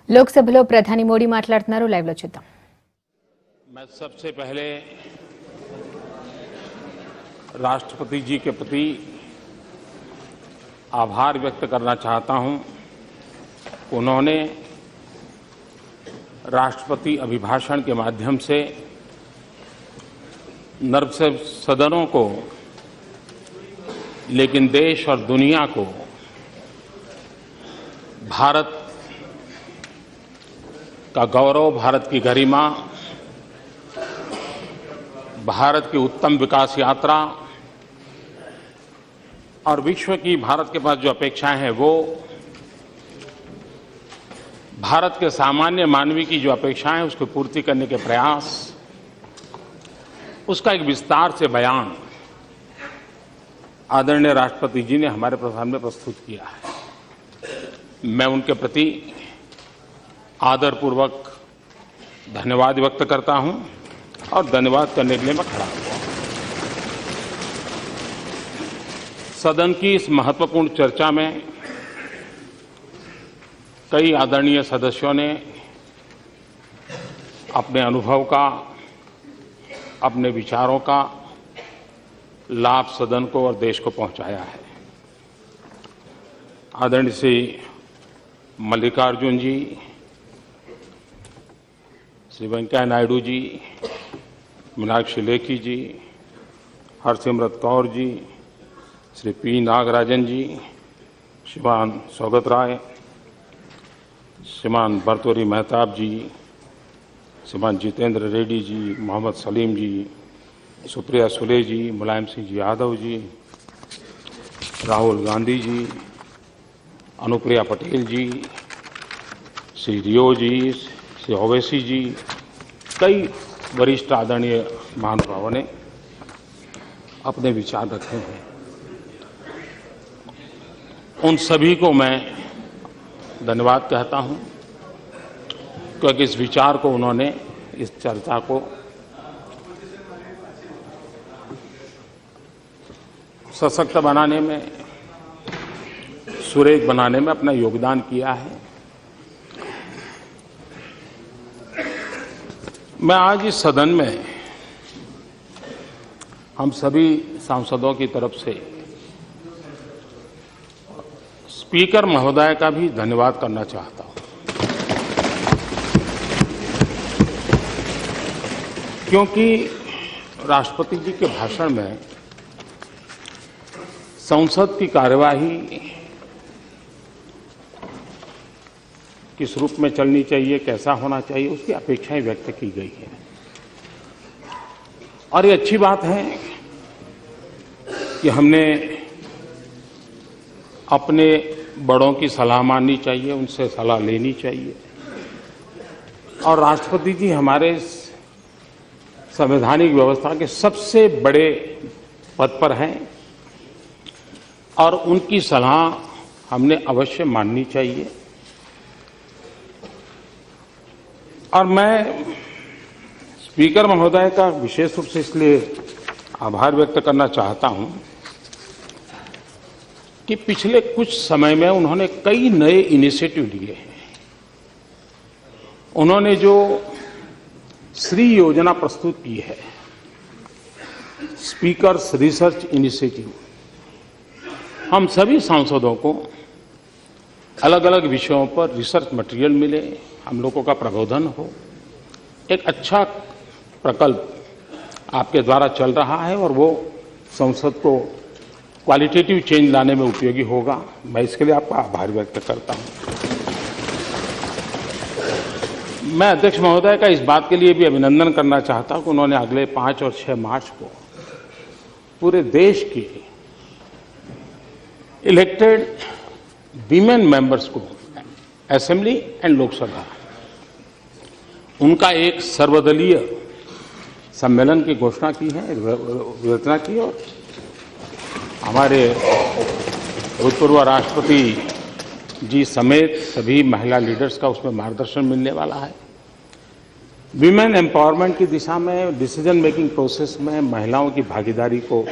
లోక్సభలో ప్రధాని మోడీ మాట్లాడుతున్నారు. లైవ్ లో చూద్దాం. मैं सबसे पहले राष्ट्रपति जी के प्रति आभार व्यक्त करना चाहता हूं। उन्होंने राष्ट्रपति अभिभाषण के माध्यम से न सिर्फ सदनों को लेकिन देश और दुनिया को भारत का गौरव, भारत की गरिमा, भारत की उत्तम विकास यात्रा और विश्व की भारत के पास जो अपेक्षाएं हैं वो भारत के सामान्य मानवी की जो अपेक्षाएं हैं उसको पूर्ति करने के प्रयास, उसका एक विस्तार से बयान आदरणीय राष्ट्रपति जी ने हमारे सामने प्रस्तुत किया है। मैं उनके प्रति आदरपूर्वक धन्यवाद व्यक्त करता हूं और धन्यवाद करने के लिए मैं खड़ा हुआ। सदन की इस महत्वपूर्ण चर्चा में कई आदरणीय सदस्यों ने अपने अनुभव का, अपने विचारों का लाभ सदन को और देश को पहुंचाया है। आदरणीय श्री मल्लिकार्जुन जी, श्री वेंकैया नायडू जी, मीनाक्षी लेखी जी, हरसिमरत कौर जी, श्री पी नागराजन जी, श्रीमान सौगत राय, श्रीमान भर्तृहरि मेहताब जी, श्रीमान जितेंद्र रेड्डी जी, मोहम्मद सलीम जी, सुप्रिया सुले जी, मुलायम सिंह जी यादव जी, राहुल गांधी जी, अनुप्रिया पटेल जी, श्री रियो जी, श्री ओवैसी जी, कई वरिष्ठ आदरणीय महानुभावों ने अपने विचार रखे हैं। उन सभी को मैं धन्यवाद कहता हूं क्योंकि इस विचार को उन्होंने, इस चर्चा को सशक्त बनाने में, सुरेख बनाने में अपना योगदान किया है। मैं आज इस सदन में हम सभी सांसदों की तरफ से स्पीकर महोदय का भी धन्यवाद करना चाहता हूं, क्योंकि राष्ट्रपति जी के भाषण में संसद की कार्यवाही किस रूप में चलनी चाहिए, कैसा होना चाहिए, उसकी अपेक्षाएं व्यक्त की गई है। और ये अच्छी बात है कि हमने अपने बड़ों की सलाह माननी चाहिए, उनसे सलाह लेनी चाहिए। और राष्ट्रपति जी हमारे संवैधानिक व्यवस्था के सबसे बड़े पद पर हैं और उनकी सलाह हमने अवश्य माननी चाहिए। और मैं स्पीकर महोदय का विशेष रूप से इसलिए आभार व्यक्त करना चाहता हूं कि पिछले कुछ समय में उन्होंने कई नए इनिशिएटिव लिए हैं। उन्होंने जो श्री योजना प्रस्तुत की है, स्पीकर्स रिसर्च इनिशिएटिव, हम सभी सांसदों को अलग अलग विषयों पर रिसर्च मटेरियल मिले, हम लोगों का प्रबोधन हो। एक अच्छा प्रकल्प आपके द्वारा चल रहा है और वो संसद को क्वालिटेटिव चेंज लाने में उपयोगी होगा। मैं इसके लिए आपका आभार व्यक्त करता हूं। मैं अध्यक्ष महोदय का इस बात के लिए भी अभिनंदन करना चाहता हूं कि उन्होंने अगले 5 और 6 मार्च को पूरे देश के इलेक्टेड वीमेन मेंबर्स को असेंबली एंड लोकसभा उनका एक सर्वदलीय सम्मेलन की घोषणा की है, विवेचना की। और हमारे भूतपूर्व राष्ट्रपति जी समेत सभी महिला लीडर्स का उसमें मार्गदर्शन मिलने वाला है। विमेन एम्पावरमेंट की दिशा में, डिसीजन मेकिंग प्रोसेस में महिलाओं की भागीदारी को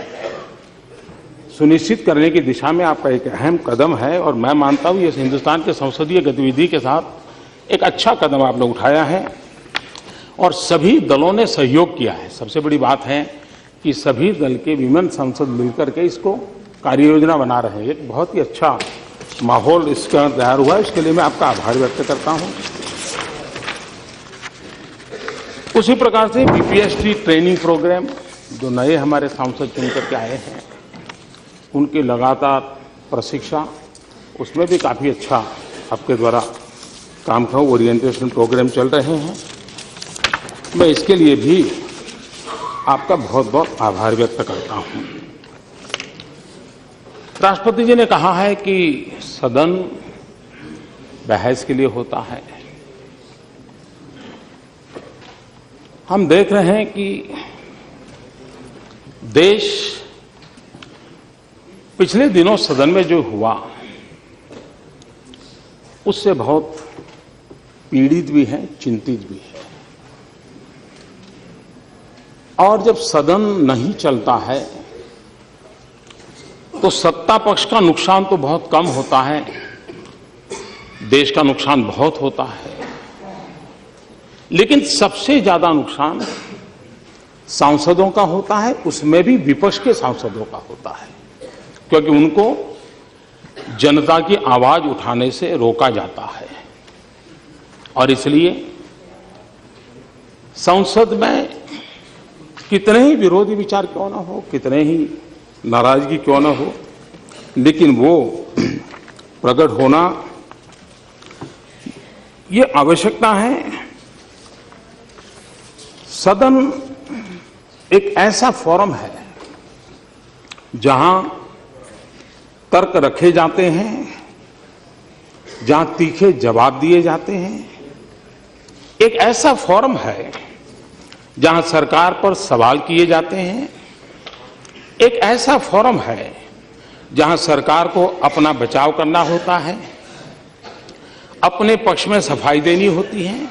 सुनिश्चित करने की दिशा में आपका एक अहम कदम है और मैं मानता हूं ये हिंदुस्तान के संसदीय गतिविधि के साथ एक अच्छा कदम आपने उठाया है और सभी दलों ने सहयोग किया है। सबसे बड़ी बात है कि सभी दल के विमेन सांसद मिलकर के इसको कार्य योजना बना रहे हैं। एक बहुत ही अच्छा माहौल इसका तैयार हुआ है, इसके लिए मैं आपका आभार व्यक्त करता हूं। उसी प्रकार से बीपीएसटी ट्रेनिंग प्रोग्राम जो नए हमारे सांसद चुन करके आए हैं, उनकी लगातार प्रशिक्षण, उसमें भी काफी अच्छा आपके द्वारा काम का ओरिएंटेशन प्रोग्राम चल रहे हैं। मैं इसके लिए भी आपका बहुत बहुत आभार व्यक्त करता हूं। राष्ट्रपति जी ने कहा है कि सदन बहस के लिए होता है। हम देख रहे हैं कि देश पिछले दिनों सदन में जो हुआ उससे बहुत पीड़ित भी है, चिंतित भी है। और जब सदन नहीं चलता है तो सत्ता पक्ष का नुकसान तो बहुत कम होता है, देश का नुकसान बहुत होता है। लेकिन सबसे ज्यादा नुकसान सांसदों का होता है, उसमें भी विपक्ष के सांसदों का होता है, क्योंकि उनको जनता की आवाज उठाने से रोका जाता है। और इसलिए संसद में कितने ही विरोधी विचार क्यों ना हो, कितने ही नाराजगी क्यों ना हो, लेकिन वो प्रकट होना ये आवश्यकता है। सदन एक ऐसा फोरम है जहां तर्क रखे जाते हैं, जहां तीखे जवाब दिए जाते हैं। एक ऐसा फोरम है जहां सरकार पर सवाल किए जाते हैं। एक ऐसा फोरम है जहां सरकार को अपना बचाव करना होता है, अपने पक्ष में सफाई देनी होती है।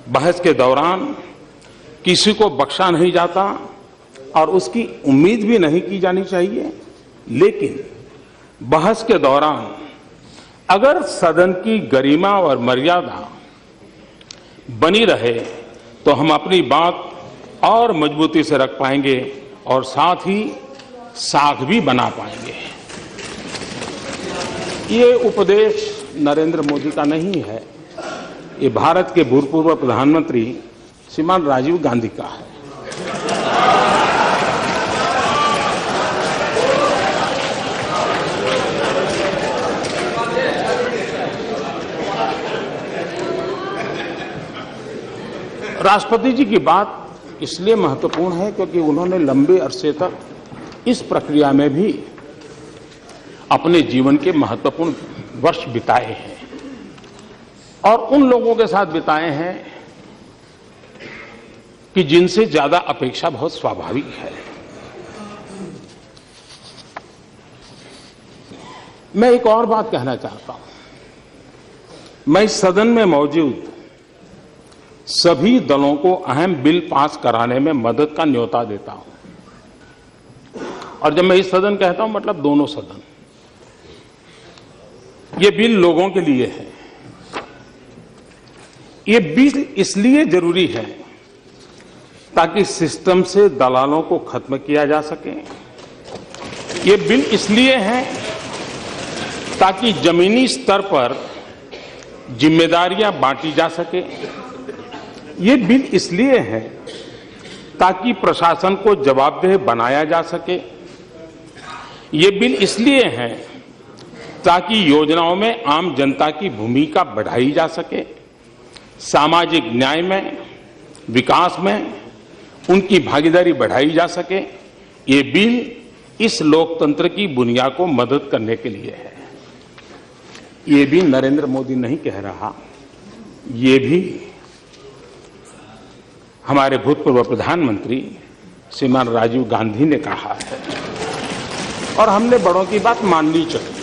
बहस के दौरान किसी को बख्शा नहीं जाता और उसकी उम्मीद भी नहीं की जानी चाहिए। लेकिन बहस के दौरान अगर सदन की गरिमा और मर्यादा बनी रहे तो हम अपनी बात और मजबूती से रख पाएंगे और साथ ही साख भी बना पाएंगे। ये उपदेश नरेंद्र मोदी का नहीं है, ये भारत के भूतपूर्व प्रधानमंत्री श्रीमान राजीव गांधी का है। राष्ट्रपति जी की बात इसलिए महत्वपूर्ण है क्योंकि उन्होंने लंबे अरसे तक इस प्रक्रिया में भी अपने जीवन के महत्वपूर्ण वर्ष बिताए हैं और उन लोगों के साथ बिताए हैं कि जिनसे ज्यादा अपेक्षा बहुत स्वाभाविक है। मैं एक और बात कहना चाहता हूं। मैं इस सदन में मौजूद सभी दलों को अहम बिल पास कराने में मदद का न्योता देता हूं। और जब मैं इस सदन कहता हूं मतलब दोनों सदन। ये बिल लोगों के लिए है। ये बिल इसलिए जरूरी है ताकि सिस्टम से दलालों को खत्म किया जा सके। ये बिल इसलिए है ताकि जमीनी स्तर पर जिम्मेदारियां बांटी जा सके। ये बिल इसलिए है ताकि प्रशासन को जवाबदेह बनाया जा सके। ये बिल इसलिए है ताकि योजनाओं में आम जनता की भूमिका बढ़ाई जा सके, सामाजिक न्याय में, विकास में उनकी भागीदारी बढ़ाई जा सके। ये बिल इस लोकतंत्र की बुनियाद को मदद करने के लिए है। ये भी नरेंद्र मोदी नहीं कह रहा, ये भी हमारे भूतपूर्व प्रधानमंत्री श्रीमान राजीव गांधी ने कहा है और हमने बड़ों की बात माननी चाहिए।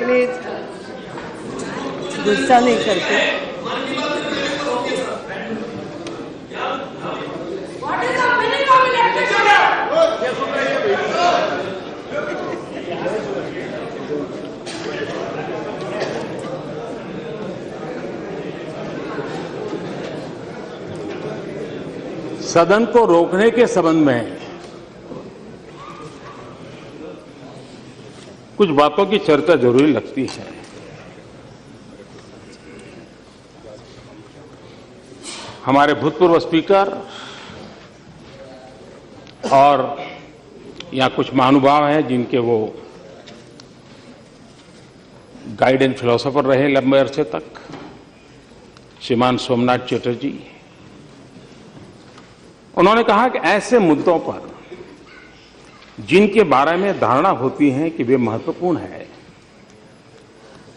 प्लीज गुस्सा नहीं करके। सदन को रोकने के संबंध में कुछ बातों की चर्चा जरूरी लगती है। हमारे भूतपूर्व स्पीकर और यहाँ कुछ महानुभाव हैं जिनके वो गाइड एंड फिलोसोफर रहे लंबे अरसे तक, श्रीमान सोमनाथ चटर्जी। उन्होंने कहा कि ऐसे मुद्दों पर जिनके बारे में धारणा होती है कि वे महत्वपूर्ण है,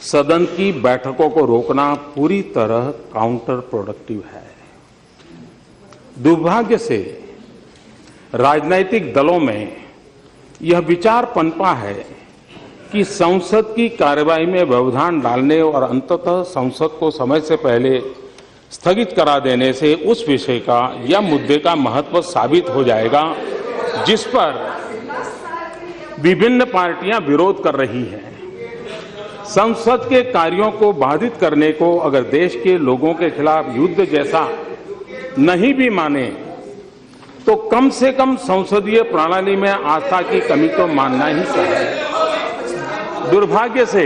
सदन की बैठकों को रोकना पूरी तरह काउंटर प्रोडक्टिव है। दुर्भाग्य से राजनीतिक दलों में यह विचार पनपा है कि संसद की कार्यवाही में व्यवधान डालने और अंततः संसद को समय से पहले स्थगित करा देने से उस विषय का या मुद्दे का महत्व साबित हो जाएगा जिस पर विभिन्न पार्टियां विरोध कर रही हैं। संसद के कार्यों को बाधित करने को अगर देश के लोगों के खिलाफ युद्ध जैसा नहीं भी माने तो कम से कम संसदीय प्रणाली में आस्था की कमी तो मानना ही चाहिए। दुर्भाग्य से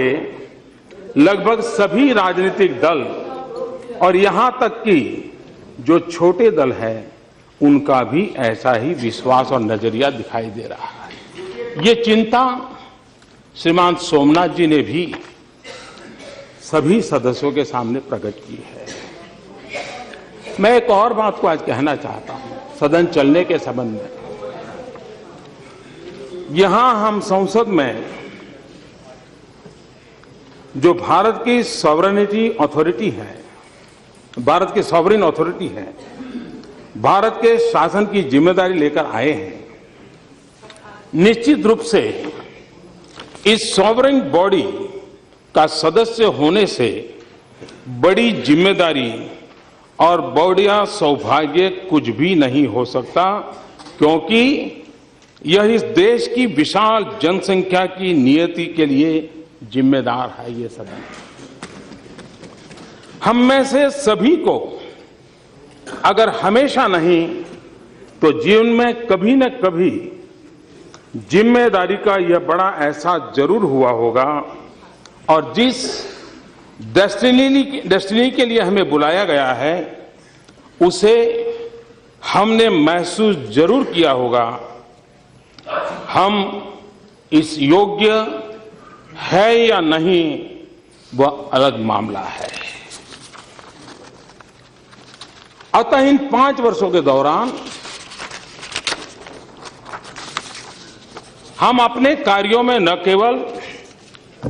लगभग सभी राजनीतिक दल और यहां तक कि जो छोटे दल हैं उनका भी ऐसा ही विश्वास और नजरिया दिखाई दे रहा है। ये चिंता श्रीमान सोमनाथ जी ने भी सभी सदस्यों के सामने प्रकट की है। मैं एक और बात को आज कहना चाहता हूं सदन चलने के संबंध में। यहां हम संसद में जो भारत की सॉवरेनिटी अथॉरिटी है, भारत की सॉवरेन अथॉरिटी है, भारत के शासन की जिम्मेदारी लेकर आए हैं। निश्चित रूप से इस सॉवरेन बॉडी का सदस्य होने से बड़ी जिम्मेदारी और बढ़िया सौभाग्य कुछ भी नहीं हो सकता, क्योंकि यह इस देश की विशाल जनसंख्या की नियति के लिए जिम्मेदार है। ये सदन हम में से सभी को अगर हमेशा नहीं तो जीवन में कभी न कभी जिम्मेदारी का यह बड़ा एहसास जरूर हुआ होगा, और जिस डेस्टिनी के लिए हमें बुलाया गया है उसे हमने महसूस जरूर किया होगा। हम इस योग्य है या नहीं वह अलग मामला है। अतः इन 5 वर्षों के दौरान हम अपने कार्यों में न केवल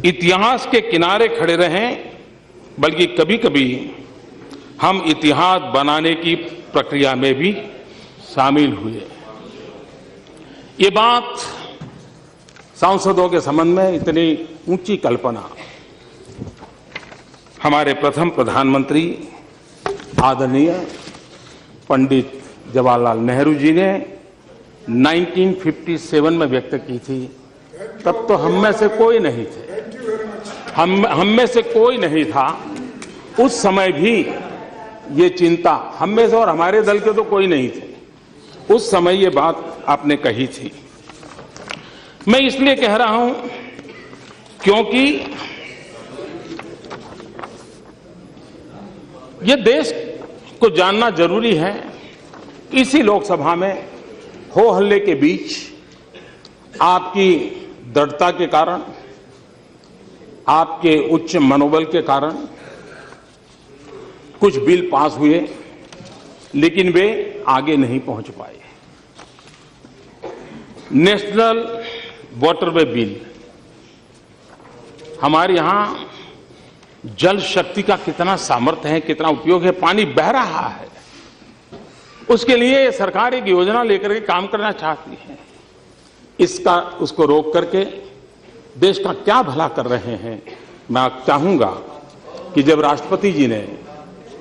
इतिहास के किनारे खड़े रहें बल्कि कभी कभी हम इतिहास बनाने की प्रक्रिया में भी शामिल हुए। ये बात सांसदों के संबंध में इतनी ऊंची कल्पना हमारे प्रथम प्रधानमंत्री आदरणीय पंडित जवाहरलाल नेहरू जी ने 1957 में व्यक्त की थी। तब तो हम में से कोई नहीं थे, हम में से कोई नहीं था। उस समय भी ये चिंता हम में से और हमारे दल के तो कोई नहीं थे। उस समय ये बात आपने कही थी। मैं इसलिए कह रहा हूं क्योंकि ये देश को जानना जरूरी है। इसी लोकसभा में हो हल्ले के बीच आपकी दृढ़ता के कारण, आपके उच्च मनोबल के कारण कुछ बिल पास हुए, लेकिन वे आगे नहीं पहुंच पाए। नेशनल वाटरवे बिल, हमारे यहां जल शक्ति का कितना सामर्थ्य है, कितना उपयोग है, पानी बह रहा है, उसके लिए सरकार एक योजना लेकर के काम करना चाहती है। उसको रोक करके देश का क्या भला कर रहे हैं। मैं चाहूंगा कि जब राष्ट्रपति जी ने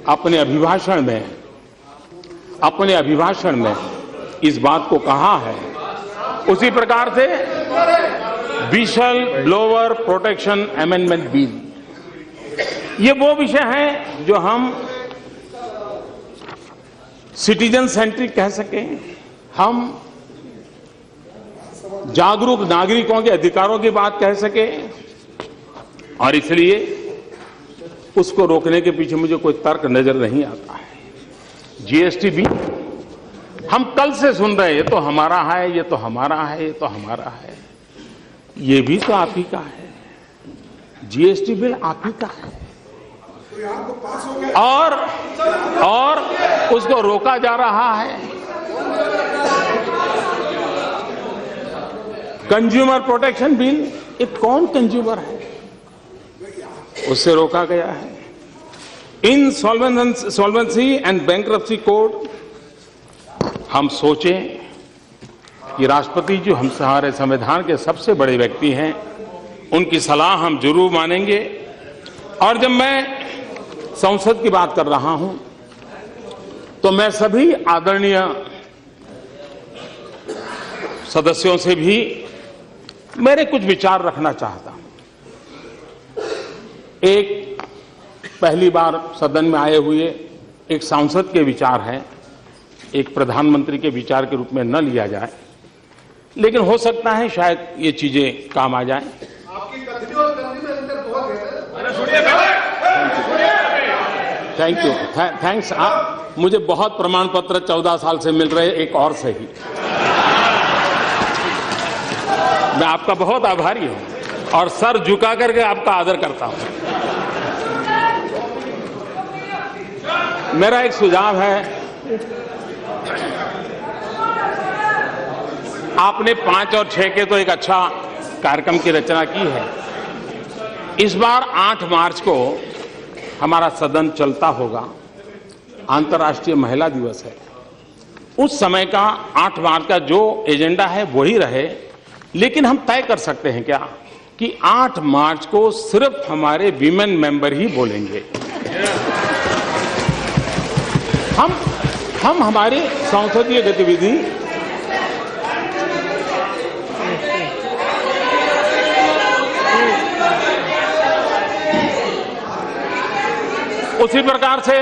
अपने अभिभाषण में इस बात को कहा है, उसी प्रकार से whistle blower protection amendment bill, ये वो विषय है जो हम सिटीजन सेंट्रिक कह सकें, हम जागरूक नागरिकों के अधिकारों की बात कह सकें, और इसलिए उसको रोकने के पीछे मुझे कोई तर्क नजर नहीं आता है। जीएसटी भी हम कल से सुन रहे हैं, ये तो हमारा है, ये तो हमारा है, ये तो हमारा है। ये भी तो आप ही का है, जीएसटी बिल आप ही का है, और उसको रोका जा रहा है। कंज्यूमर प्रोटेक्शन बिल, ये कौन कंज्यूमर है, उससे रोका गया है। इंसॉल्वेंसी एंड बैंक्रप्सी कोड, हम सोचें कि राष्ट्रपति जी हमारे संविधान के सबसे बड़े व्यक्ति हैं, उनकी सलाह हम जरूर मानेंगे। और जब मैं संसद की बात कर रहा हूं तो मैं सभी आदरणीय सदस्यों से भी मेरे कुछ विचार रखना चाहता हूं। एक पहली बार सदन में आए हुए एक सांसद के विचार हैं, एक प्रधानमंत्री के विचार के रूप में न लिया जाए, लेकिन हो सकता है शायद ये चीजें काम आ जाएं। आपकी कथनी और करनी में अंतर बहुत है। Thank you, thanks. मुझे बहुत प्रमाण पत्र 14 साल से मिल रहे, एक और सही। मैं आपका बहुत आभारी हूं और सर झुका करके आपका आदर करता हूं। मेरा एक सुझाव है, आपने 5 और 6 के तो एक अच्छा कार्यक्रम की रचना की है। इस बार 8 मार्च को हमारा सदन चलता होगा, अंतर्राष्ट्रीय महिला दिवस है। उस समय का 8 मार्च का जो एजेंडा है वही रहे, लेकिन हम तय कर सकते हैं क्या कि 8 मार्च को सिर्फ हमारे वीमेन मेंबर ही बोलेंगे। हम हमारी संसदीय गतिविधि उसी प्रकार से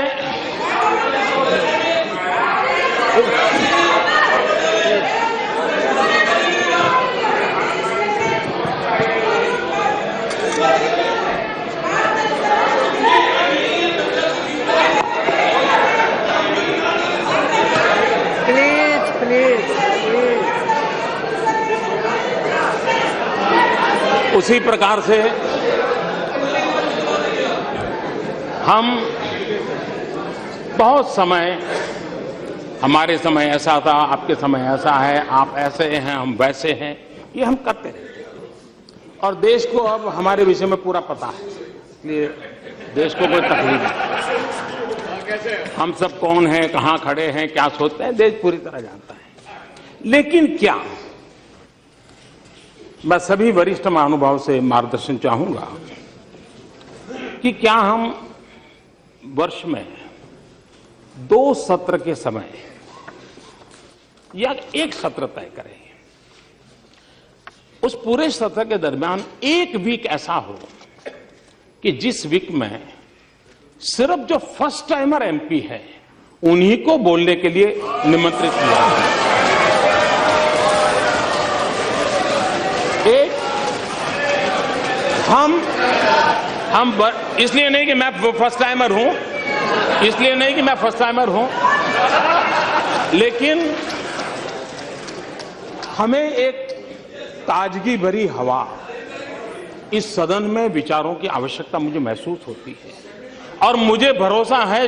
उसी प्रकार से हम बहुत समय, हमारे समय ऐसा था, आपके समय ऐसा है, आप ऐसे हैं, हम वैसे हैं, ये हम करते रहते हैं। और देश को अब हमारे विषय में पूरा पता है, इसलिए देश को कोई तकलीफ नहीं। हम सब कौन हैं, कहां खड़े हैं, क्या सोचते हैं, देश पूरी तरह जानता है। लेकिन क्या, मैं सभी वरिष्ठ महानुभाव से मार्गदर्शन चाहूंगा कि क्या हम वर्ष में 2 सत्र के समय या एक सत्र तय करें, उस पूरे सत्र के दरमियान एक वीक ऐसा हो कि जिस वीक में सिर्फ जो फर्स्ट टाइमर एमपी है उन्हीं को बोलने के लिए निमंत्रित किया जाए। एक हम इसलिए नहीं कि मैं फर्स्ट टाइमर हूं, लेकिन हमें एक ताजगी भरी हवा इस सदन में विचारों की आवश्यकता मुझे महसूस होती है। और मुझे भरोसा है,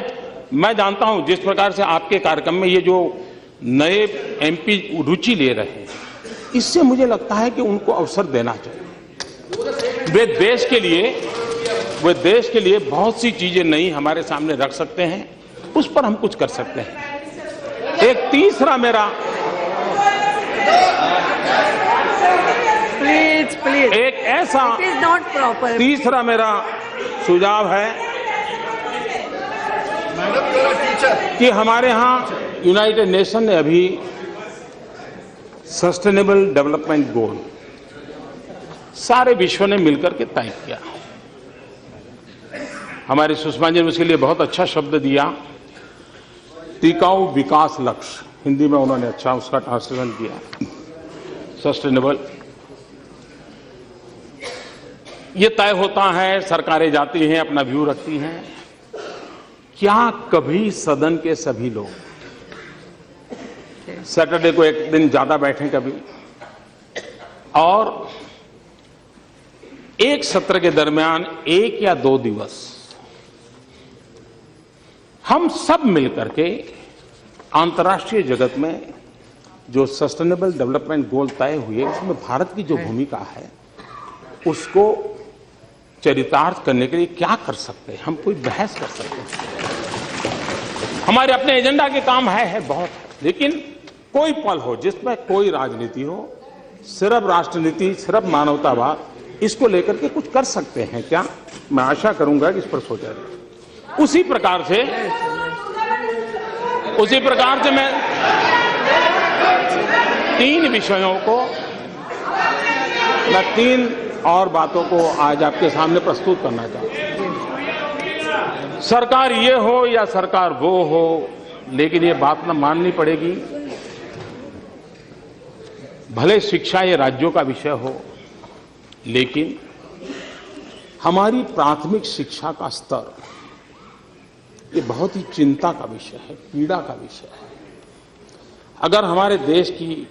मैं जानता हूं जिस प्रकार से आपके कार्यक्रम में ये जो नए एमपी रुचि ले रहे हैं, इससे मुझे लगता है कि उनको अवसर देना चाहिए। वे देश के लिए बहुत सी चीजें नई हमारे सामने रख सकते हैं, उस पर हम कुछ कर सकते हैं। एक तीसरा मेरा प्लीज please. एक ऐसा It is not proper. तीसरा मेरा सुझाव है कि हमारे यहाँ यूनाइटेड नेशन ने अभी सस्टेनेबल डेवलपमेंट गोल सारे विश्व ने मिलकर के तय किया। हमारी सुषमा जी ने उसके लिए बहुत अच्छा शब्द दिया, टिकाऊ विकास लक्ष्य। हिंदी में उन्होंने अच्छा उसका ट्रांसलेशन किया, सस्टेनेबल। ये तय होता है, सरकारें जाती हैं, अपना व्यू रखती हैं। क्या कभी सदन के सभी लोग सैटरडे को एक दिन ज्यादा बैठें कभी, और एक सत्र के दरमियान 1 या 2 दिवस हम सब मिलकर के अंतर्राष्ट्रीय जगत में जो सस्टेनेबल डेवलपमेंट गोल तय हुए उसमें भारत की जो भूमिका है उसको चरितार्थ करने के लिए क्या कर सकते हैं, हम कोई बहस कर सकते हैं। हमारे अपने एजेंडा के काम है बहुत, लेकिन कोई पल हो जिसमें कोई राजनीति हो, सिर्फ राष्ट्रनीति, सिर्फ मानवतावाद, इसको लेकर के कुछ कर सकते हैं क्या? मैं आशा करूंगा कि इस पर सोचा जाए। उसी प्रकार से मैं 3 विषयों को, मैं 3 और बातों को आज आपके सामने प्रस्तुत करना चाहता हूं। सरकार ये हो या सरकार वो हो, लेकिन ये बात ना माननी पड़ेगी, भले शिक्षा ये राज्यों का विषय हो, लेकिन हमारी प्राथमिक शिक्षा का स्तर ये बहुत ही चिंता का विषय है, पीड़ा का विषय है। अगर हमारे देश की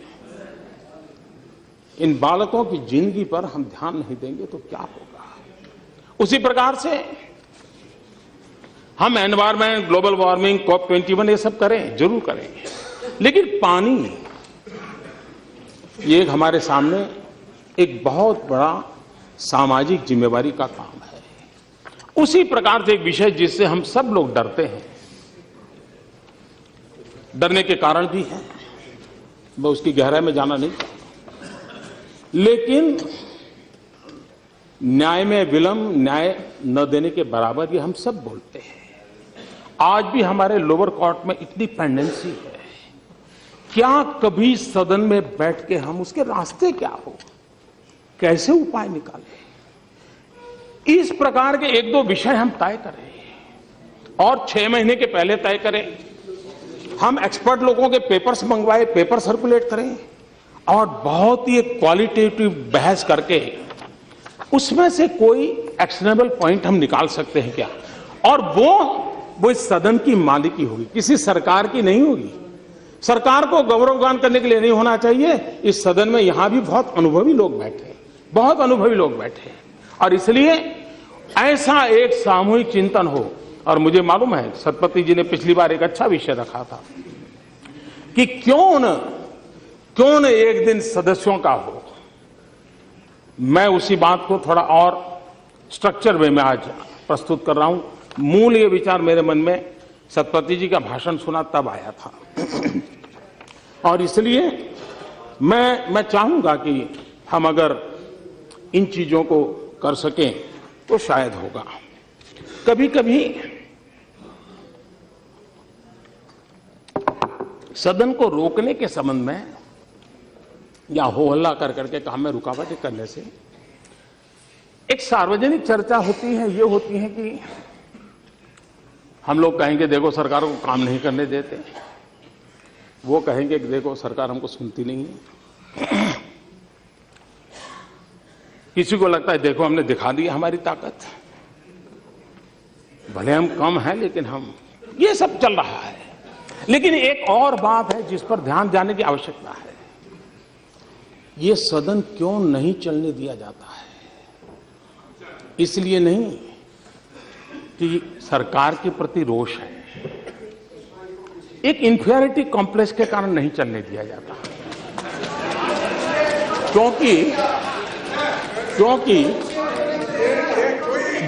इन बालकों की जिंदगी पर हम ध्यान नहीं देंगे तो क्या होगा? उसी प्रकार से हम एनवायरमेंट, ग्लोबल वार्मिंग, COP21 ये सब करें, जरूर करेंगे, लेकिन पानी ये हमारे सामने एक बहुत बड़ा सामाजिक जिम्मेवारी का काम है। उसी प्रकार से एक विषय जिससे हम सब लोग डरते हैं, डरने के कारण भी है, मैं उसकी गहराई में जाना नहीं चाहता, लेकिन न्याय में विलंब न्याय न देने के बराबर ये हम सब बोलते हैं। आज भी हमारे लोअर कोर्ट में इतनी पेंडेंसी है, क्या कभी सदन में बैठ के हम उसके रास्ते क्या हो, कैसे उपाय निकालें? इस प्रकार के 1-2 विषय हम तय करें और 6 महीने के पहले तय करें। हम एक्सपर्ट लोगों के पेपर्स मंगवाए, पेपर सर्कुलेट करें और बहुत ही क्वालिटेटिव बहस करके उसमें से कोई एक्शनेबल पॉइंट हम निकाल सकते हैं क्या? और वो इस सदन की मालिकी होगी, किसी सरकार की नहीं होगी। सरकार को गौरवगान करने के लिए नहीं होना चाहिए। इस सदन में यहां भी बहुत अनुभवी लोग बैठे, बहुत अनुभवी लोग बैठे, और इसलिए ऐसा एक सामूहिक चिंतन हो। और मुझे मालूम है सतपति जी ने पिछली बार एक अच्छा विषय रखा था कि क्यों न एक दिन सदस्यों का हो। मैं उसी बात को थोड़ा और स्ट्रक्चर वे में आज प्रस्तुत कर रहा हूं। मूल ये विचार मेरे मन में सतपति जी का भाषण सुना तब आया था, और इसलिए मैं चाहूंगा कि हम अगर इन चीजों को कर सकें तो शायद होगा। कभी कभी सदन को रोकने के संबंध में या हो हल्ला कर करके काम में रुकावटें करने से एक सार्वजनिक चर्चा होती है, ये होती है कि हम लोग कहेंगे देखो सरकार को काम नहीं करने देते, वो कहेंगे कि देखो सरकार हमको सुनती नहीं है। किसी को लगता है देखो हमने दिखा दी हमारी ताकत, भले हम कम हैं लेकिन हम, ये सब चल रहा है। लेकिन एक और बात है जिस पर ध्यान देने की आवश्यकता है, ये सदन क्यों नहीं चलने दिया जाता है? इसलिए नहीं कि सरकार के प्रति रोष है, एक इंफीरियरिटी कॉम्प्लेक्स के कारण नहीं चलने दिया जाता, क्योंकि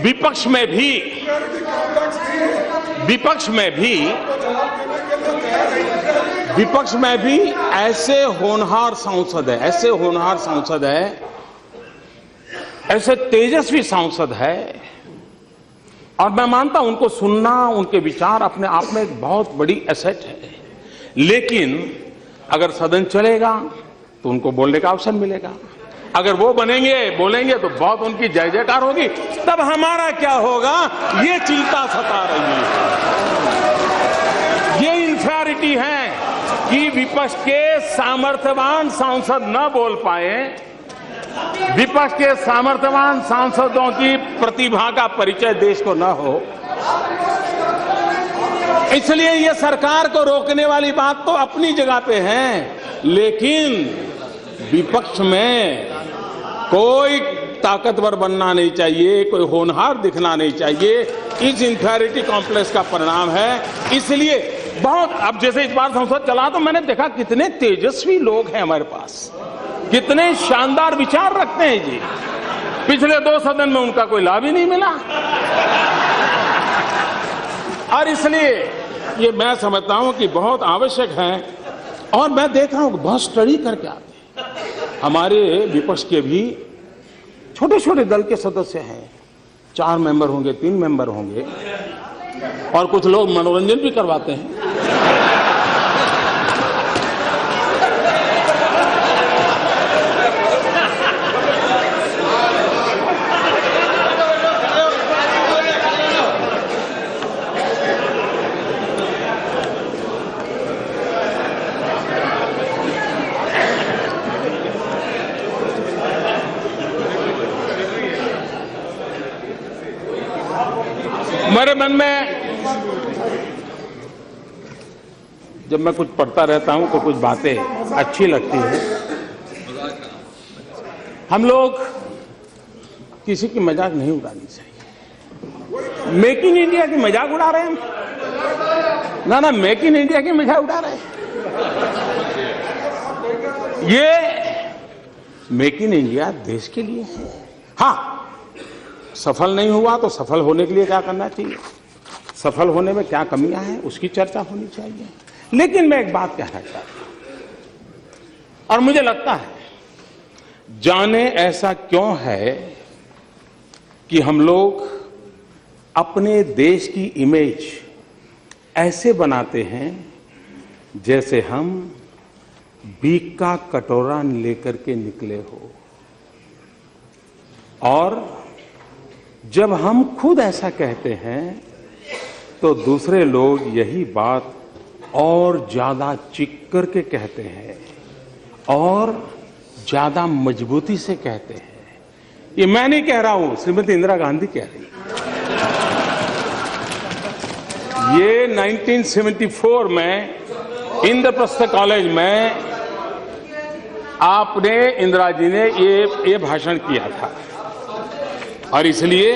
विपक्ष में भी ऐसे होनहार सांसद है ऐसे तेजस्वी सांसद है और मैं मानता हूं उनको सुनना, उनके विचार अपने आप में एक बहुत बड़ी एसेट है। लेकिन अगर सदन चलेगा तो उनको बोलने का अवसर मिलेगा। अगर वो बोलेंगे तो बहुत उनकी जय जयकार होगी, तब हमारा क्या होगा ये चिंता सता रही है। ये इन्फेरिटी है कि विपक्ष के सामर्थ्यवान सांसद न बोल पाए, विपक्ष के सामर्थ्यवान सांसदों की प्रतिभा का परिचय देश को न हो। इसलिए ये सरकार को रोकने वाली बात तो अपनी जगह पे है, लेकिन विपक्ष में कोई ताकतवर बनना नहीं चाहिए, कोई होनहार दिखना नहीं चाहिए। इस इंफेरिटी कॉम्प्लेक्स का परिणाम है। इसलिए बहुत, अब जैसे इस बार संसद चला तो मैंने देखा कितने तेजस्वी लोग हैं हमारे पास, कितने शानदार विचार रखते हैं जी। पिछले 2 सदन में उनका कोई लाभ ही नहीं मिला। और इसलिए ये मैं समझता हूं कि बहुत आवश्यक है। और मैं देख रहा हूं बहुत स्टडी करके आते हैं। हमारे विपक्ष के भी छोटे छोटे दल के सदस्य हैं, 4 मेंबर होंगे, 3 मेंबर होंगे, और कुछ लोग मनोरंजन भी करवाते हैं। मेरे मन में जब मैं कुछ पढ़ता रहता हूं तो कुछ बातें अच्छी लगती हैं। हम लोग किसी की मजाक नहीं उड़ानी चाहिए। मेक इन इंडिया की मजाक उड़ा रहे हैं ना, मेक इन इंडिया की मजाक उड़ा रहे हैं। ये मेक इन इंडिया देश के लिए है। हाँ, सफल नहीं हुआ तो सफल होने के लिए क्या करना चाहिए, सफल होने में क्या कमियां हैं उसकी चर्चा होनी चाहिए। लेकिन मैं एक बात कहना चाहता हूं, और मुझे लगता है जाने ऐसा क्यों है कि हम लोग अपने देश की इमेज ऐसे बनाते हैं जैसे हम भीख का कटोरा लेकर के निकले हो, और जब हम खुद ऐसा कहते हैं तो दूसरे लोग यही बात और ज्यादा चीख करके कहते हैं और ज्यादा मजबूती से कहते हैं। ये मैं नहीं कह रहा हूं, श्रीमती इंदिरा गांधी कह रही। ये 1974 में इंद्रप्रस्थ कॉलेज में आपने, इंदिरा जी ने ये भाषण किया था। और इसलिए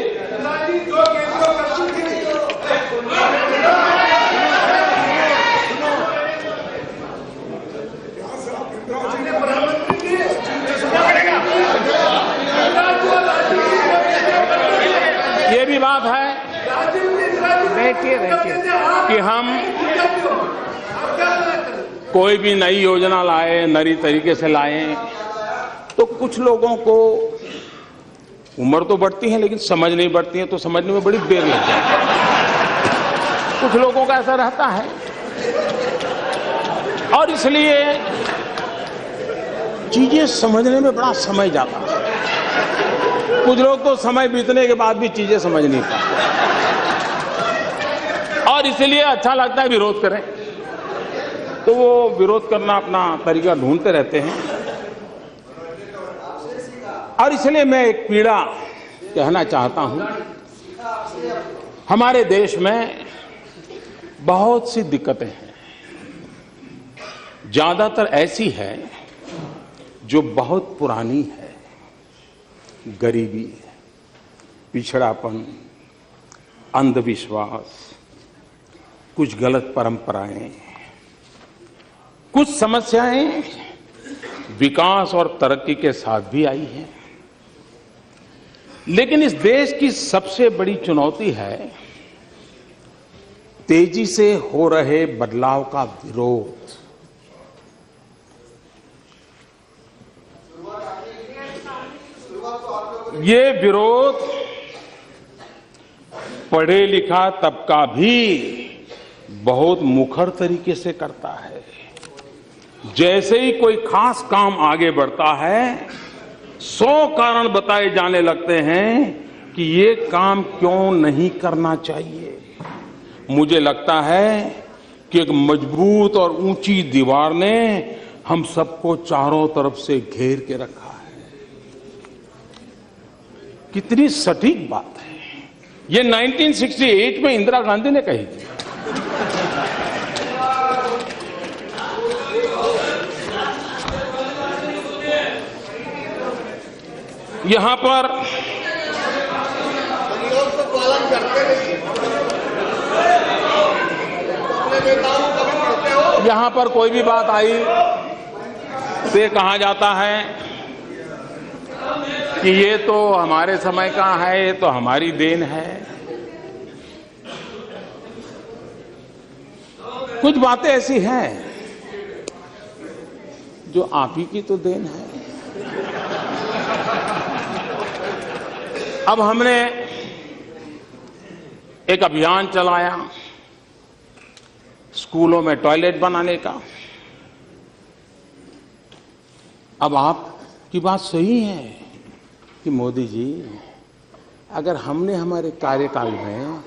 ये भी बात है कि हम कोई भी नई योजना लाए, नई तरीके से लाए, तो कुछ लोगों को उम्र तो बढ़ती है लेकिन समझ नहीं बढ़ती है, तो समझने में बड़ी देर लग जाती है। कुछ लोगों का ऐसा रहता है, और इसलिए चीजें समझने में बड़ा समय जाता है। कुछ लोग तो समय बीतने के बाद भी चीजें समझ नहीं पाते, और इसलिए अच्छा लगता है विरोध करें, तो वो विरोध करना अपना तरीका ढूंढते रहते हैं। और इसलिए मैं एक पीड़ा कहना चाहता हूं। हमारे देश में बहुत सी दिक्कतें हैं, ज्यादातर ऐसी है जो बहुत पुरानी है। गरीबी, पिछड़ापन, अंधविश्वास, कुछ गलत परंपराएं, कुछ समस्याएं विकास और तरक्की के साथ भी आई हैं। लेकिन इस देश की सबसे बड़ी चुनौती है तेजी से हो रहे बदलाव का विरोध। ये विरोध पढ़े लिखा तबका भी बहुत मुखर तरीके से करता है। जैसे ही कोई खास काम आगे बढ़ता है, 100 कारण बताए जाने लगते हैं कि ये काम क्यों नहीं करना चाहिए। मुझे लगता है कि एक मजबूत और ऊंची दीवार ने हम सबको चारों तरफ से घेर के रखा है। कितनी सटीक बात है। ये 1968 में इंदिरा गांधी ने कही थी। यहां पर कोई भी बात आई तो ये कहा जाता है कि ये तो हमारे समय का है, ये तो हमारी देन है। कुछ बातें ऐसी हैं जो आप ही की तो देन है। अब हमने एक अभियान चलाया स्कूलों में टॉयलेट बनाने का। अब आपकी बात सही है कि मोदी जी, अगर हमने हमारे कार्यकाल में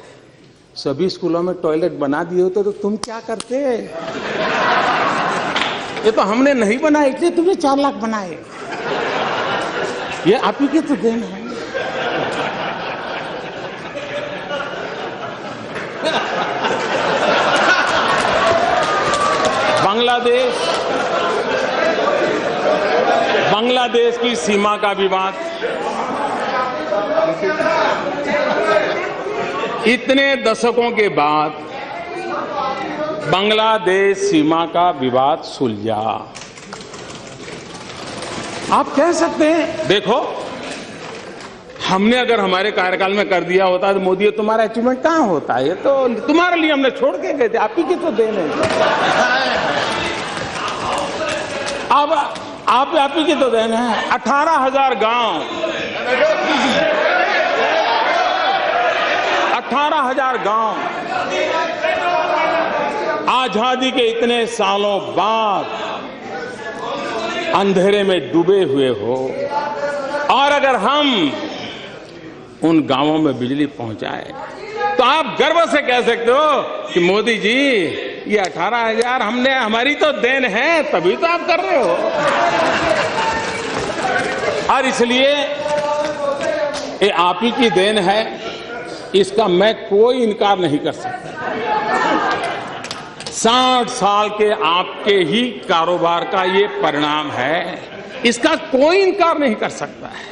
सभी स्कूलों में टॉयलेट बना दिए होते तो तुम क्या करते? ये तो हमने नहीं बनाए, इसलिए तुमने 4 लाख बनाए। ये आप ही की तो देन है। बांग्लादेश की सीमा का विवाद, इतने दशकों के बाद बांग्लादेश सीमा का विवाद सुलझा। आप कह सकते हैं देखो, हमने अगर हमारे कार्यकाल में कर दिया होता तो मोदी तुम्हारा अचीवमेंट कहां होता? ये तो तुम्हारे लिए हमने छोड़ के गए थे, आप ही की तो देन है। अब आप ही की तो देन है। 18,000 गांव, 18,000 गांव आजादी के इतने सालों बाद अंधेरे में डूबे हुए हो, और अगर हम उन गांवों में बिजली पहुंचाए तो आप गर्व से कह सकते हो कि मोदी जी ये 18,000 हमने, हमारी तो देन है, तभी तो आप कर रहे हो। और इसलिए ये आप ही की देन है, इसका मैं कोई इनकार नहीं कर सकता। 60 साल के आपके ही कारोबार का ये परिणाम है, इसका कोई इनकार नहीं कर सकता है।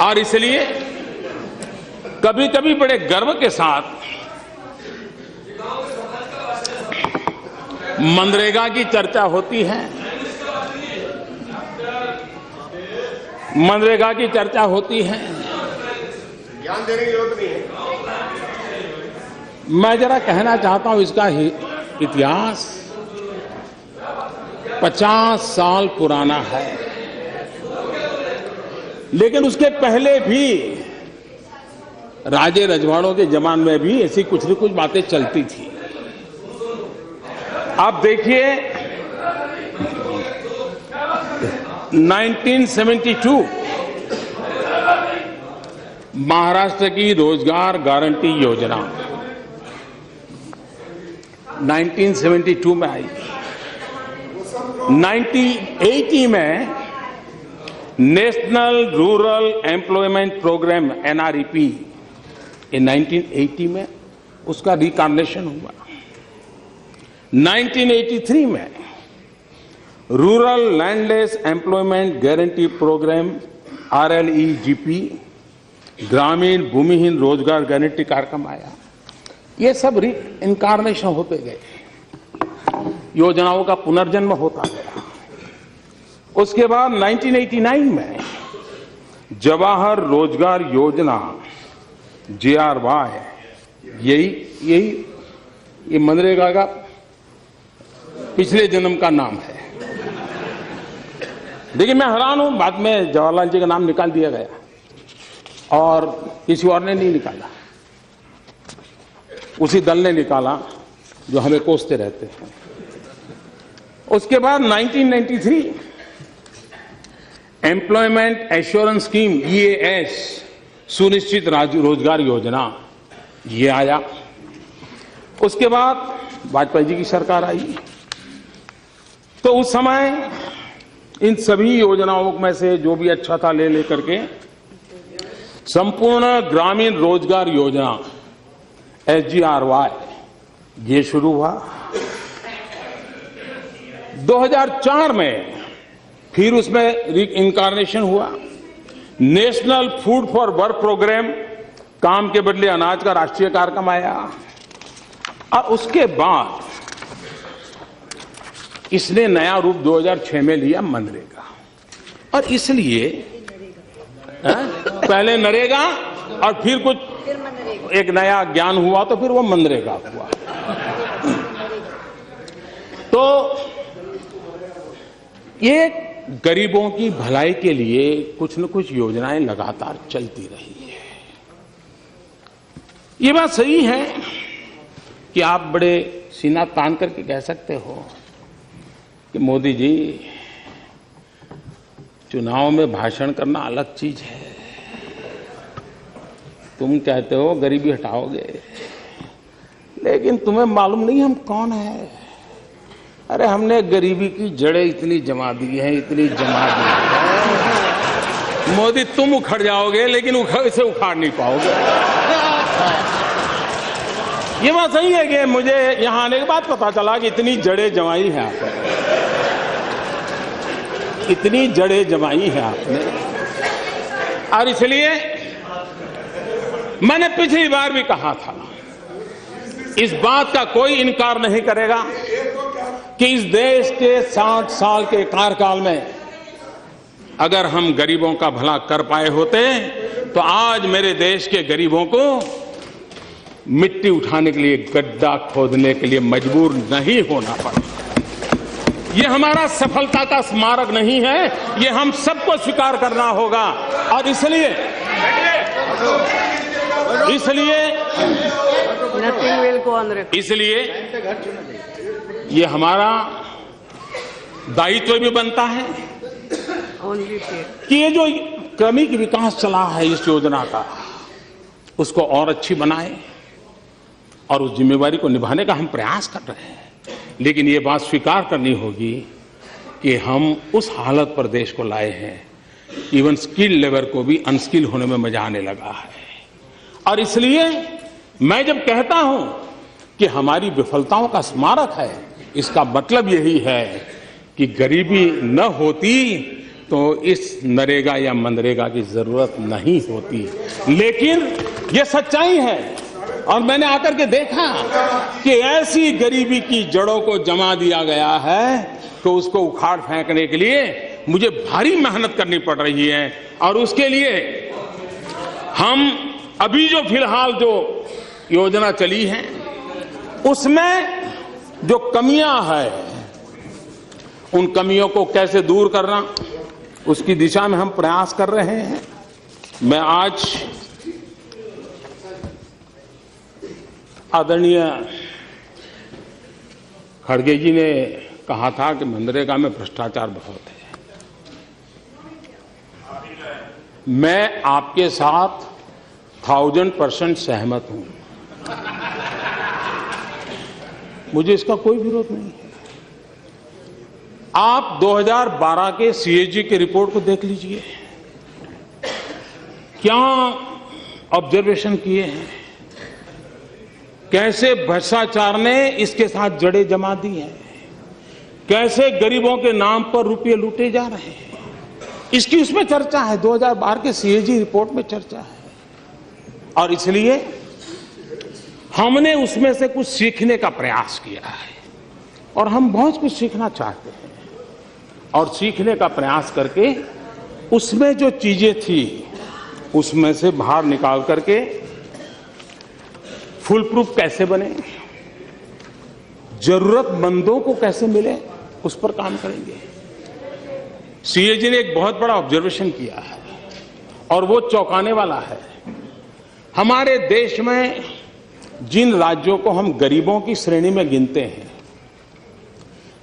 और इसलिए कभी कभी बड़े गर्व के साथ मनरेगा की चर्चा होती है। मनरेगा की चर्चा होती है, ज्ञान देने की जरूरत नहीं है। मैं जरा कहना चाहता हूं, इसका इतिहास 50 साल पुराना है, लेकिन उसके पहले भी राजे रजवाड़ों के जमाने में भी ऐसी कुछ न कुछ बातें चलती थी। आप देखिए 1972 महाराष्ट्र की रोजगार गारंटी योजना 1972 में आई। 1980 में national rural employment programme NREP, ये 1980 में उसका रिकार्डिनेशन हुआ। 1983 में rural landless employment guarantee programme RLEGP, ग्रामीण भूमिहीन रोजगार गारंटी कार्यक्रम आया। ये सब इनकारनेशन होते गए, योजनाओं का पुनर्जन्म होता गया। उसके बाद 1989 में जवाहर रोजगार योजना JRY, ये मनरेगा का पिछले जन्म का नाम है। देखिए मैं हैरान हूं, बाद में जवाहरलाल जी का नाम निकाल दिया गया। और किसी और ने नहीं निकाला, उसी दल ने निकाला जो हमें कोसते रहते हैं। उसके बाद 1993 एम्प्लॉयमेंट एश्योरेंस स्कीम EAS, सुनिश्चित रोजगार योजना, ये आया। उसके बाद वाजपेयी जी की सरकार आई, तो उस समय इन सभी योजनाओं में से जो भी अच्छा था ले लेकर के संपूर्ण ग्रामीण रोजगार योजना SGRY ये शुरू हुआ। 2004 में फिर उसमें इनकार्नेशन हुआ। National food for work programme, काम के बदले अनाज का राष्ट्रीय कार्यक्रम आया। और उसके बाद इसने नया रूप 2006 में लिया मनरेगा। और इसलिए पहले नरेगा और फिर कुछ एक नया ज्ञान हुआ तो फिर वो मनरेगा हुआ। तो ये गरीबों की भलाई के लिए कुछ न कुछ योजनाएं लगातार चलती रही है। ये बात सही है कि आप बड़े सीना तान करके कह सकते हो कि मोदी जी, चुनाव में भाषण करना अलग चीज है, तुम कहते हो गरीबी हटाओगे, लेकिन तुम्हें मालूम नहीं हम कौन है। अरे हमने गरीबी की जड़ें इतनी जमा दी हैं, इतनी जमा दी है। मोदी तुम उखड़ जाओगे लेकिन इसे उखाड़ नहीं पाओगे। ये बात सही है कि मुझे यहां आने के बाद पता चला कि इतनी जड़ें जमाई हैं आपने, इतनी जड़ें जमाई हैं आपने। और इसलिए मैंने पिछली बार भी कहा था, इस बात का कोई इनकार नहीं करेगा कि इस देश के 7 साल के कार्यकाल में अगर हम गरीबों का भला कर पाए होते तो आज मेरे देश के गरीबों को मिट्टी उठाने के लिए गड्ढा खोदने के लिए मजबूर नहीं होना पड़ा। ये हमारा सफलता का स्मारक नहीं है, ये हम सबको स्वीकार करना होगा। और इसलिए ये हमारा दायित्व भी बनता है कि ये जो क्रमिक विकास चला है इस योजना का, उसको और अच्छी बनाए और उस जिम्मेवारी को निभाने का हम प्रयास कर रहे हैं। लेकिन ये बात स्वीकार करनी होगी कि हम उस हालत पर देश को लाए हैं, इवन स्किल लेवल को भी अनस्किल होने में मजा आने लगा है। और इसलिए मैं जब कहता हूं कि हमारी विफलताओं का स्मारक है, इसका मतलब यही है कि गरीबी न होती तो इस नरेगा या मनरेगा की जरूरत नहीं होती। लेकिन यह सच्चाई है और मैंने आकर के देखा कि ऐसी गरीबी की जड़ों को जमा दिया गया है तो उसको उखाड़ फेंकने के लिए मुझे भारी मेहनत करनी पड़ रही है। और उसके लिए हम अभी जो फिलहाल जो योजना चली है उसमें जो कमियां हैं, उन कमियों को कैसे दूर करना, उसकी दिशा में हम प्रयास कर रहे हैं। मैं आज आदरणीय खड़गे जी ने कहा था कि मनरेगा में भ्रष्टाचार बहुत है। मैं आपके साथ 1000% सहमत हूं, मुझे इसका कोई विरोध नहीं है। आप 2012 के CAG की रिपोर्ट को देख लीजिए, क्या ऑब्जर्वेशन किए हैं, कैसे भ्रष्टाचार ने इसके साथ जड़ें जमा दी हैं, कैसे गरीबों के नाम पर रुपये लूटे जा रहे हैं, इसकी उसमें चर्चा है। 2012 के CAG रिपोर्ट में चर्चा है। और इसलिए हमने उसमें से कुछ सीखने का प्रयास किया है और हम बहुत कुछ सीखना चाहते हैं और सीखने का प्रयास करके उसमें जो चीजें थी उसमें से बाहर निकाल करके फुल प्रूफ कैसे बने, जरूरतमंदों को कैसे मिले, उस पर काम करेंगे। CAG ने एक बहुत बड़ा ऑब्जर्वेशन किया है और वो चौंकाने वाला है। हमारे देश में जिन राज्यों को हम गरीबों की श्रेणी में गिनते हैं,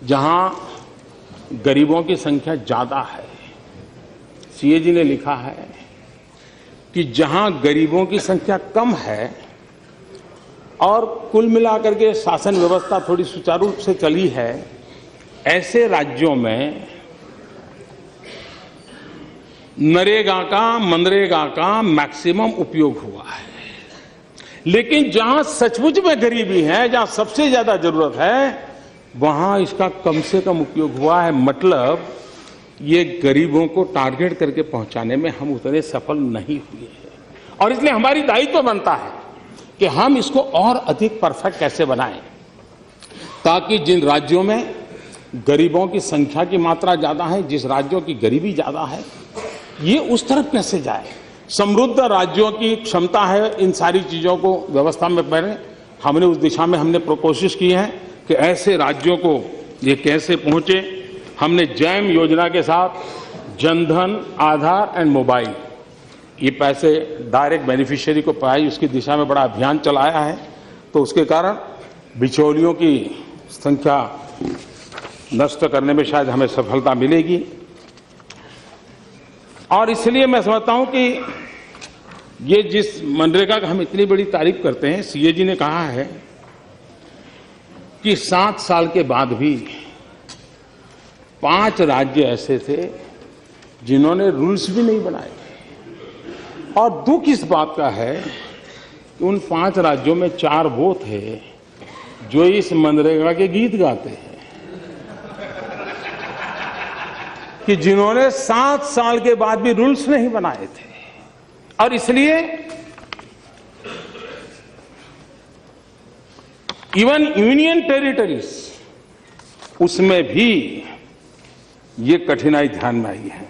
जहां गरीबों की संख्या ज्यादा है, सीएजी ने लिखा है कि जहां गरीबों की संख्या कम है और कुल मिलाकर के शासन व्यवस्था थोड़ी सुचारू रूप से चली है, ऐसे राज्यों में नरेगा का, मनरेगा का मैक्सिमम उपयोग हुआ है। लेकिन जहां सचमुच में गरीबी है, जहां सबसे ज्यादा जरूरत है, वहां इसका कम से कम उपयोग हुआ है। मतलब ये गरीबों को टारगेट करके पहुंचाने में हम उतने सफल नहीं हुए हैं, और इसलिए हमारी दायित्व बनता है कि हम इसको और अधिक परफेक्ट कैसे बनाएं, ताकि जिन राज्यों में गरीबों की संख्या की मात्रा ज्यादा है, जिस राज्यों की गरीबी ज्यादा है, ये उस तरफ कैसे जाए। समृद्ध राज्यों की क्षमता है इन सारी चीजों को व्यवस्था में पहने। हमने उस दिशा में हमने कोशिश की है कि ऐसे राज्यों को ये कैसे पहुंचे। हमने जैम योजना के साथ जनधन, आधार एंड मोबाइल, ये पैसे डायरेक्ट बेनिफिशियरी को पाए, उसकी दिशा में बड़ा अभियान चलाया है। तो उसके कारण बिचौलियों की संख्या नष्ट करने में शायद हमें सफलता मिलेगी। और इसलिए मैं समझता हूं कि ये जिस मनरेगा का हम इतनी बड़ी तारीफ करते हैं, सीएजी ने कहा है कि 7 साल के बाद भी 5 राज्य ऐसे थे जिन्होंने रूल्स भी नहीं बनाए। और दुख इस बात का है कि उन 5 राज्यों में 4 वो थे जो इस मनरेगा के गीत गाते हैं, कि जिन्होंने 7 साल के बाद भी रूल्स नहीं बनाए थे। और इसलिए इवन यूनियन टेरिटरीज, उसमें भी ये कठिनाई ध्यान में आई है।